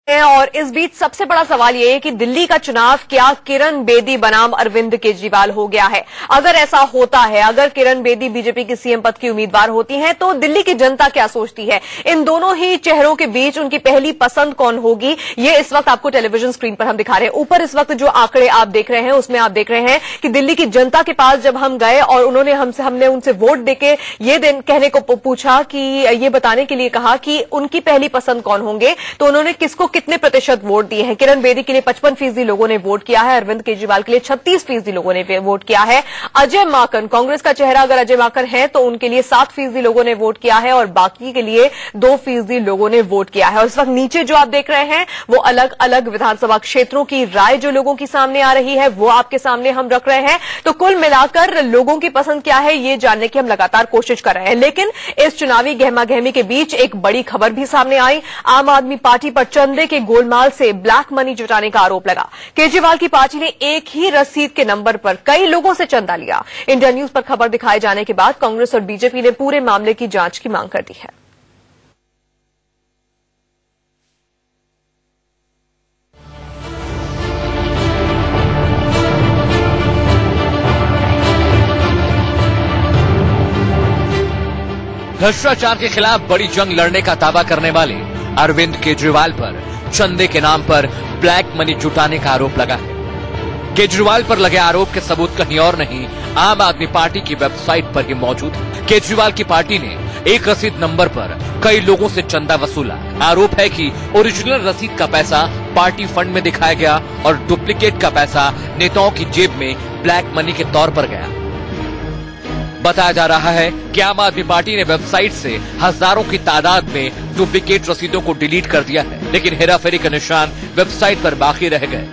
और इस बीच सबसे बड़ा सवाल यह है कि दिल्ली का चुनाव क्या किरण बेदी बनाम अरविंद केजरीवाल हो गया है। अगर ऐसा होता है, अगर किरण बेदी बीजेपी की सीएम पद की उम्मीदवार होती हैं, तो दिल्ली की जनता क्या सोचती है। इन दोनों ही चेहरों के बीच उनकी पहली पसंद कौन होगी, ये इस वक्त आपको टेलीविजन स्क्रीन पर हम दिखा रहे हैं। ऊपर इस वक्त जो आंकड़े आप देख रहे हैं उसमें आप देख रहे हैं कि दिल्ली की जनता के पास जब हम गए और उन्होंने हमने उनसे वोट देके ये कहने को पूछा कि ये बताने के लिए कहा कि उनकी पहली पसंद कौन होंगे, तो उन्होंने किसको कितने प्रतिशत वोट दिए हैं। किरण बेदी के लिए 55% लोगों ने वोट किया है, अरविंद केजरीवाल के लिए 36% लोगों ने वोट किया है। अजय माकन, कांग्रेस का चेहरा अगर अजय माकन है तो उनके लिए 7% लोगों ने वोट किया है और बाकी के लिए 2% लोगों ने वोट किया है। और इस वक्त नीचे जो आप देख रहे हैं वो अलग अलग विधानसभा क्षेत्रों की राय जो लोगों की सामने आ रही है वो आपके सामने हम रख रहे हैं। तो कुल मिलाकर लोगों की पसंद क्या है ये जानने की हम लगातार कोशिश कर रहे हैं। लेकिन इस चुनावी गहमागहमी के बीच एक बड़ी खबर भी सामने आई। आम आदमी पार्टी पर चंदे के गोलमाल से ब्लैक मनी जुटाने का आरोप लगा। केजरीवाल की पार्टी ने एक ही रसीद के नंबर पर कई लोगों से चंदा लिया। इंडिया न्यूज पर खबर दिखाए जाने के बाद कांग्रेस और बीजेपी ने पूरे मामले की जांच की मांग कर दी है। भ्रष्टाचार के खिलाफ बड़ी जंग लड़ने का दावा करने वाले अरविंद केजरीवाल पर चंदे के नाम पर ब्लैक मनी जुटाने का आरोप लगा है। केजरीवाल पर लगे आरोप के सबूत कहीं और नहीं, आम आदमी पार्टी की वेबसाइट पर ही मौजूद है। केजरीवाल की पार्टी ने एक रसीद नंबर पर कई लोगों से चंदा वसूला। आरोप है कि ओरिजिनल रसीद का पैसा पार्टी फंड में दिखाया गया और डुप्लीकेट का पैसा नेताओं की जेब में ब्लैक मनी के तौर पर गया। बताया जा रहा है कि आम आदमी पार्टी ने वेबसाइट से हजारों की तादाद में डुप्लीकेट रसीदों को डिलीट कर दिया है, लेकिन हेराफेरी के निशान वेबसाइट पर बाकी रह गए।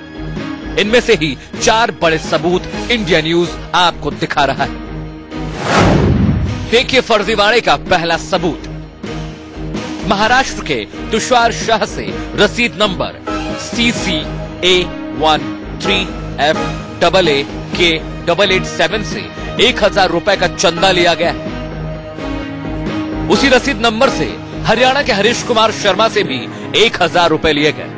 इनमें से ही 4 बड़े सबूत इंडिया न्यूज आपको दिखा रहा है। देखिए फर्जीवाड़े का पहला सबूत। महाराष्ट्र के तुषार शाह से रसीद नंबर CCA13FAA-887 से 1000 रुपए का चंदा लिया गया है। उसी रसीद नंबर से हरियाणा के हरीश कुमार शर्मा से भी 1000 रुपए लिए गए।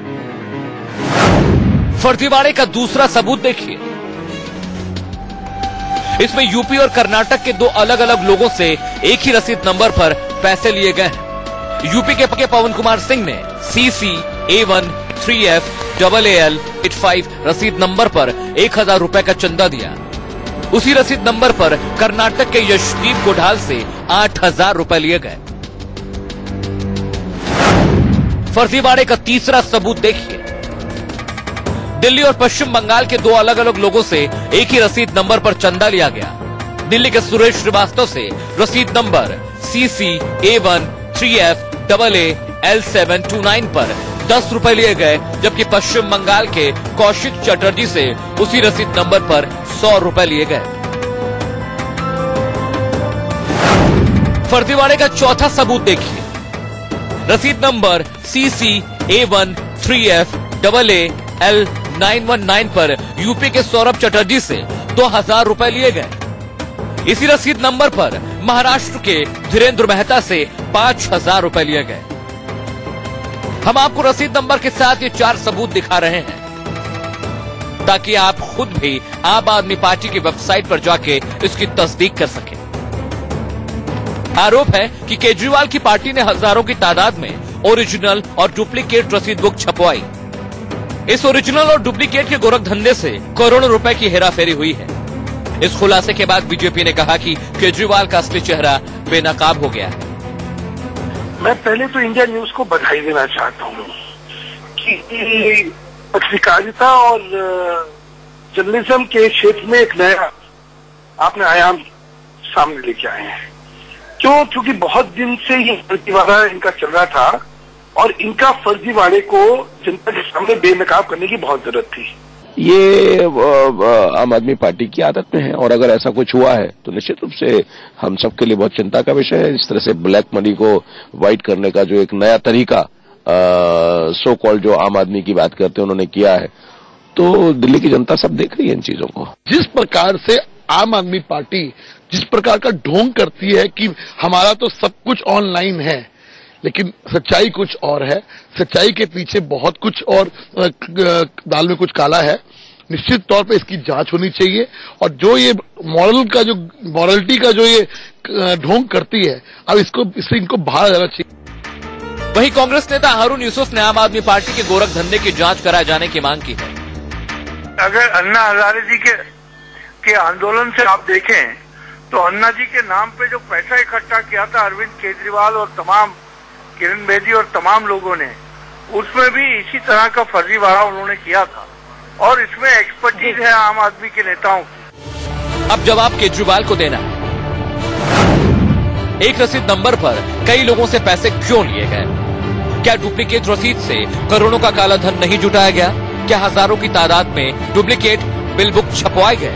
फर्जीवाड़े का दूसरा सबूत देखिए। इसमें यूपी और कर्नाटक के 2 अलग अलग लोगों से एक ही रसीद नंबर पर पैसे लिए गए हैं। यूपी के पवन कुमार सिंह ने CCA13FAAL85 रसीद नंबर पर 1000 रुपए का चंदा दिया। उसी रसीद नंबर पर कर्नाटक के यशदीप गोठाल से 8000 रुपए लिए गए। फर्जीवाड़े का तीसरा सबूत देखिए। दिल्ली और पश्चिम बंगाल के 2 अलग अलग लोगों से एक ही रसीद नंबर पर चंदा लिया गया। दिल्ली के सुरेश श्रीवास्तव से रसीद नंबर CCA13FAAL729 पर 10 रुपए लिए गए, जबकि पश्चिम बंगाल के कौशिक चटर्जी से उसी रसीद नंबर पर 100 रुपए लिए गए। फर्जीवाड़े का चौथा सबूत देखिए। रसीद नंबर CCA13FAAL919 पर यूपी के सौरभ चटर्जी से 2000 रुपए लिए गए। इसी रसीद नंबर पर महाराष्ट्र के धीरेन्द्र मेहता से 5000 रुपए लिए गए। हम आपको रसीद नंबर के साथ ये 4 सबूत दिखा रहे हैं ताकि आप खुद भी आम आदमी पार्टी की वेबसाइट पर जाके इसकी तस्दीक कर सकें। आरोप है कि केजरीवाल की पार्टी ने हजारों की तादाद में ओरिजिनल और डुप्लीकेट रसीद बुक छपवाई। इस ओरिजिनल और डुप्लीकेट के गोरखधंधे से करोड़ों रुपए की हेराफेरी हुई है। इस खुलासे के बाद बीजेपी ने कहा कि केजरीवाल का असली चेहरा बेनकाब हो गया है। मैं पहले तो इंडिया न्यूज को बधाई देना चाहता हूँ कि पत्रकारिता और जर्नलिज्म के क्षेत्र में एक नया आपने आयाम सामने लेके आए हैं। क्योंकि बहुत दिन से ये फर्जीवाड़ा इनका चल रहा था और इनका फर्जीवाड़े को जनता के सामने बेनकाब करने की बहुत जरूरत थी। ये आम आदमी पार्टी की आदत में है और अगर ऐसा कुछ हुआ है तो निश्चित रूप से हम सबके लिए बहुत चिंता का विषय है। इस तरह से ब्लैक मनी को व्हाइट करने का जो एक नया तरीका सो कॉल्ड जो आम आदमी की बात करते हैं उन्होंने किया है, तो दिल्ली की जनता सब देख रही है इन चीजों को। जिस प्रकार से आम आदमी पार्टी जिस प्रकार का ढोंग करती है कि हमारा तो सब कुछ ऑनलाइन है, लेकिन सच्चाई कुछ और है। सच्चाई के पीछे बहुत कुछ और दाल में कुछ काला है। निश्चित तौर पे इसकी जांच होनी चाहिए और जो ये मॉरलिटी का जो ये ढोंग करती है, अब इससे इनको बाहर जाना चाहिए। वहीं कांग्रेस नेता हारून यूसुफ ने आम आदमी पार्टी के गोरख धंधे की जांच कराए जाने की मांग की है। अगर अन्ना हजारे जी के आंदोलन से आप देखें तो अन्ना जी के नाम पे जो पैसा इकट्ठा किया था अरविंद केजरीवाल और तमाम किरण बेदी और तमाम लोगों ने, उसमें भी इसी तरह का फर्जीवाड़ा उन्होंने किया था और इसमें एक्सपर्टीज है आम आदमी के नेताओं की। अब जवाब केजरीवाल को देना है। एक रसीद नंबर पर कई लोगों से पैसे क्यों लिए गए? क्या डुप्लीकेट रसीद से करोड़ों का काला धन नहीं जुटाया गया? क्या हजारों की तादाद में डुप्लीकेट बिल बुक छपवाए गए?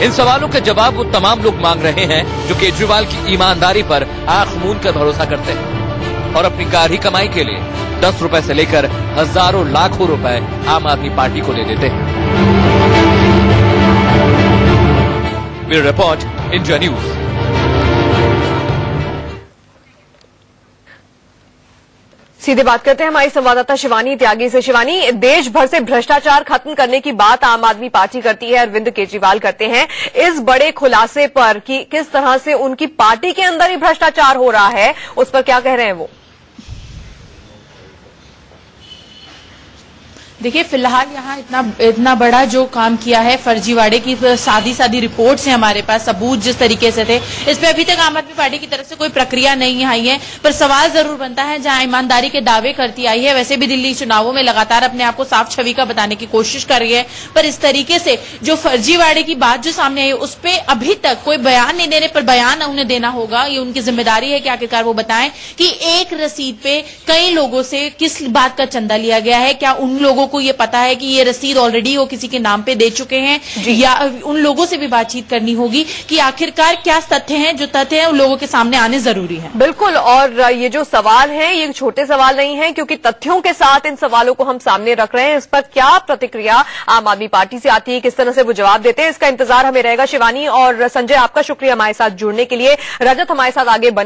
इन सवालों के जवाब वो तमाम लोग मांग रहे हैं जो केजरीवाल की ईमानदारी पर आंख मूंद कर भरोसा करते हैं और अपनी गाढ़ी कमाई के लिए 10 रुपए से लेकर हजारों लाखों रुपए आम आदमी पार्टी को दे देते हैं। Bureau report, India news. सीधे बात करते हैं हमारी संवाददाता शिवानी त्यागी से। शिवानी, देश भर से भ्रष्टाचार खत्म करने की बात आम आदमी पार्टी करती है, अरविंद केजरीवाल करते हैं। इस बड़े खुलासे पर कि किस तरह से उनकी पार्टी के अंदर ही भ्रष्टाचार हो रहा है, उस पर क्या कह रहे हैं वो? देखिए, फिलहाल यहाँ इतना बड़ा जो काम किया है, फर्जीवाड़े की सादी रिपोर्ट्स हैं हमारे पास, सबूत जिस तरीके से थे, इस पे अभी तक आम आदमी पार्टी की तरफ से कोई प्रक्रिया नहीं आई है। पर सवाल जरूर बनता है, जहां ईमानदारी के दावे करती आई है, वैसे भी दिल्ली चुनावों में लगातार अपने आप को साफ छवि का बताने की कोशिश कर रही है, पर इस तरीके से जो फर्जीवाड़े की बात जो सामने आई उस पर अभी तक कोई बयान नहीं देने पर बयान उन्हें देना होगा। ये उनकी जिम्मेदारी है कि आखिरकार वो बताएं कि एक रसीद पे कई लोगों से किस बात का चंदा लिया गया है। क्या उन लोगों को ये पता है कि ये रसीद ऑलरेडी वो किसी के नाम पे दे चुके हैं, या उन लोगों से भी बातचीत करनी होगी कि आखिरकार क्या तथ्य हैं, जो तथ्य हैं उन लोगों के सामने आने जरूरी है। बिल्कुल, और ये जो सवाल है ये छोटे सवाल नहीं है, क्योंकि तथ्यों के साथ इन सवालों को हम सामने रख रहे हैं। इस पर क्या प्रतिक्रिया आम आदमी पार्टी से आती है, किस तरह से वो जवाब देते हैं, इसका इंतजार हमें रहेगा। शिवानी और संजय, आपका शुक्रिया हमारे साथ जुड़ने के लिए। रजत हमारे साथ आगे